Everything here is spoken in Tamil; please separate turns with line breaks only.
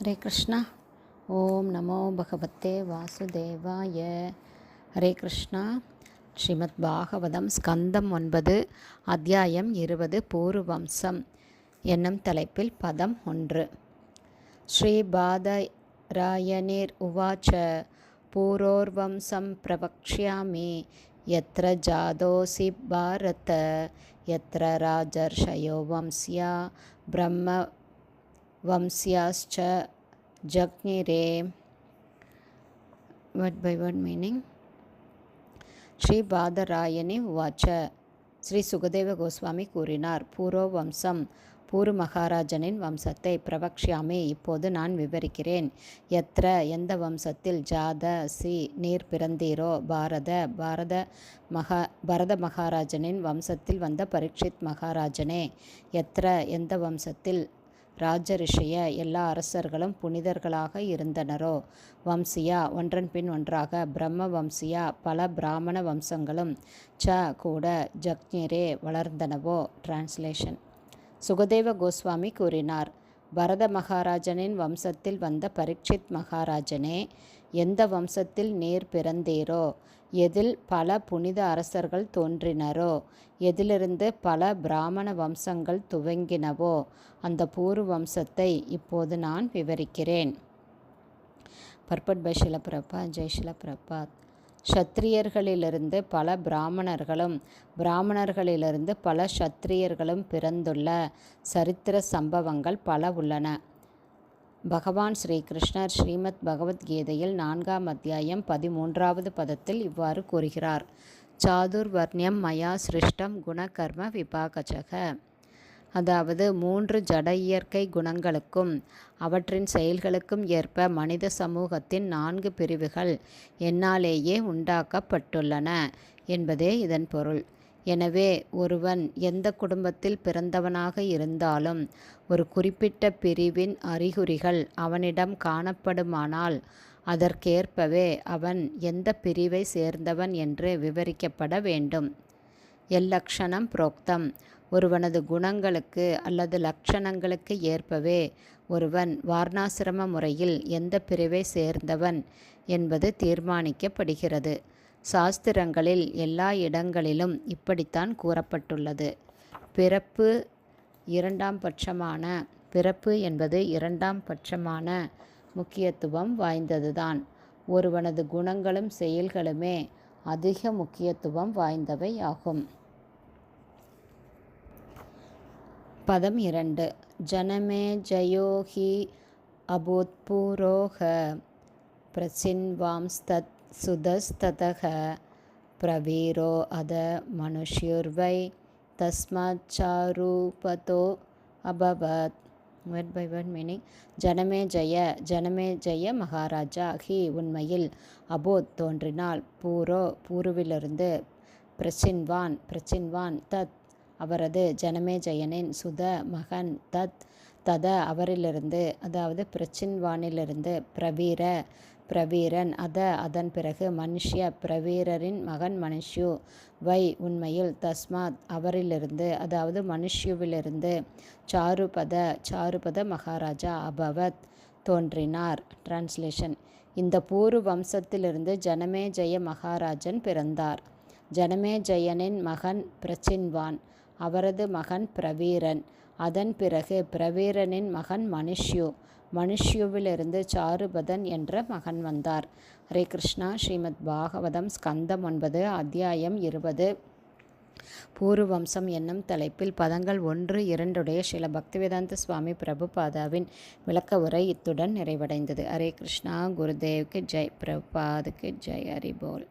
ஹரே கிருஷ்ணா. ஓம் நமோ பகவத்தே வாசுதேவாய. ஹரே கிருஷ்ணா. ஸ்ரீமத் பாகவதம் ஸ்கந்தம் 9 அத்தியாயம் 20 பூர்வம்சம் என்னும் தலைப்பில் பதம் 1. ஸ்ரீபாதராயணீர் உவாச்ச பூரோர்வம்சம் பிரவக்ஷ்யாமி யத்ர ஜாதோசி பாரத யத்ர ராஜர்ஷயோ வம்ஸ்யா பிரம்ம வம்ஸ்யாஸ்ச ஜக்ஞிரே. Word by word meaning. Shri Badarayani உவாச்ச, ஸ்ரீ சுகதேவ கோஸ்வாமி கூறினார், பூரோ வம்சம் பூரு மகாராஜனின் வம்சத்தை பிரவக்ஷ்யாமி இப்போது நான் விவரிக்கிறேன். எத்திர எந்த வம்சத்தில் ஜாத சி நீர் பிறந்தீரோ பரத மகாராஜனின் வம்சத்தில் வந்த பரீட்சித் மகாராஜனே. எத்திர எந்த வம்சத்தில் ராஜரிஷிய எல்லா அரசர்களும் புனிதர்களாக இருந்தனரோ வம்சியா ஒன்றன் பின் ஒன்றாக பிரம்ம வம்சியா பல பிராமண வம்சங்களும் ச கூட ஜக்ஞிரே வளர்ந்தனவோ. டிரான்ஸ்லேஷன். சுகதேவ கோஸ்வாமி கூறினார், பரத மகாராஜனின் வம்சத்தில் வந்த பரீட்சித் மகாராஜனே, எந்த வம்சத்தில் நீர் பிறந்தீரோ, எதில் பல புனித அரசர்கள் தோன்றினரோ, எதிலிருந்து பல பிராமண வம்சங்கள் துவங்கினவோ அந்த பூர்வ வம்சத்தை இப்போது நான் விவரிக்கிறேன். பர்பட் பை ஷில பிரபாத். ஜெய் ஷில பிரபாத். க்ஷத்திரியர்களிலிருந்து பல பிராமணர்களும் பிராமணர்களிலிருந்து பல க்ஷத்திரியர்களும் பிறந்துள்ள சரித்திர சம்பவங்கள் பல உள்ளன. பகவான் ஸ்ரீகிருஷ்ணர் ஸ்ரீமத் பகவத்கீதையில் 4ஆம் அத்தியாயம் 13வது பதத்தில் இவ்வாறு கூறுகிறார், சாதுர்வர்ணியம் மயா சிருஷ்டம் குணகர்ம விபாகசக. அதாவது 3 ஜட இயற்கை குணங்களுக்கும் அவற்றின் செயல்களுக்கும் ஏற்ப மனித சமூகத்தின் 4 பிரிவுகள் என்னாலேயே உண்டாக்கப்பட்டுள்ளன என்பதே இதன் பொருள். எனவே ஒருவன் எந்த குடும்பத்தில் பிறந்தவனாக இருந்தாலும் ஒரு குறிப்பிட்ட பிரிவின் அறிகுறிகள் அவனிடம் காணப்படுமானால் அதற்கேற்பவே அவன் எந்த பிரிவை சேர்ந்தவன் என்று விவரிக்கப்பட வேண்டும். எல்லக்ஷணம் புரோக்தம். ஒருவனது குணங்களுக்கு அல்லது லட்சணங்களுக்கு ஏற்பவே ஒருவன் வார்ணாசிரம முறையில் எந்த பிரிவை சேர்ந்தவன் என்பது தீர்மானிக்கப்படுகிறது. சாஸ்திரங்களில் எல்லா இடங்களிலும் இப்படித்தான் கூறப்பட்டுள்ளது. பிறப்பு என்பது இரண்டாம் பட்சமான முக்கியத்துவம் வாய்ந்ததுதான். ஒருவனது குணங்களும் செயல்களுமே அதிக முக்கியத்துவம் வாய்ந்தவை ஆகும். பதம் 2. ஜனமே ஜயோஹி அபூத்பூரோக பிரசின்வாம்ஸ்தத் சுதஸ்ததக பிரவீரோ அத மனுஷ்யுர்வை தஸ்மாத் சாரூபதோ அபவத். Word by word meaning. Janamejaya Maharaja he உண்மையில் அபோத் தோன்றினால் பூருவிலிருந்து பிரச்சின்வான் தத் அவரது ஜனமே ஜெயனின் சுத மகன் தத அவரிலிருந்து அதாவது பிரச்சின்வானிலிருந்து பிரவீரன் அதன் பிறகு மனுஷ்ய பிரவீரரின் மகன் மனுஷ்யு வை உண்மையில் தஸ்மாத் அவரிலிருந்து அதாவது மனுஷ்யுவிலிருந்து சாருபத மகாராஜா அபவத் தோன்றினார். டிரான்ஸ்லேஷன். இந்த பூர்வ வம்சத்திலிருந்து ஜனமே ஜெய மகாராஜன் பிறந்தார். ஜனமே ஜெயனின் மகன் பிரச்சின்வான், அவரது மகன் பிரவீரன், அதன் பிறகு பிரவீரனின் மகன் மனுஷ்யுவிலிருந்து சாருபதன் என்ற மகன் வந்தார். ஹரே கிருஷ்ணா. ஸ்ரீமத் பாகவதம் ஸ்கந்தம் 9 அத்தியாயம் 20 பூர்வம்சம் என்னும் தலைப்பில் பதங்கள் 1, 2 ஸ்ரீல பக்திவேதாந்த சுவாமி பிரபுபாதாவின் விளக்க உரை இத்துடன் நிறைவடைந்தது. ஹரே கிருஷ்ணா. குருதேவ்க்கு ஜெய். பிரபுபாதுக்கு ஜெய். ஹரி போல்.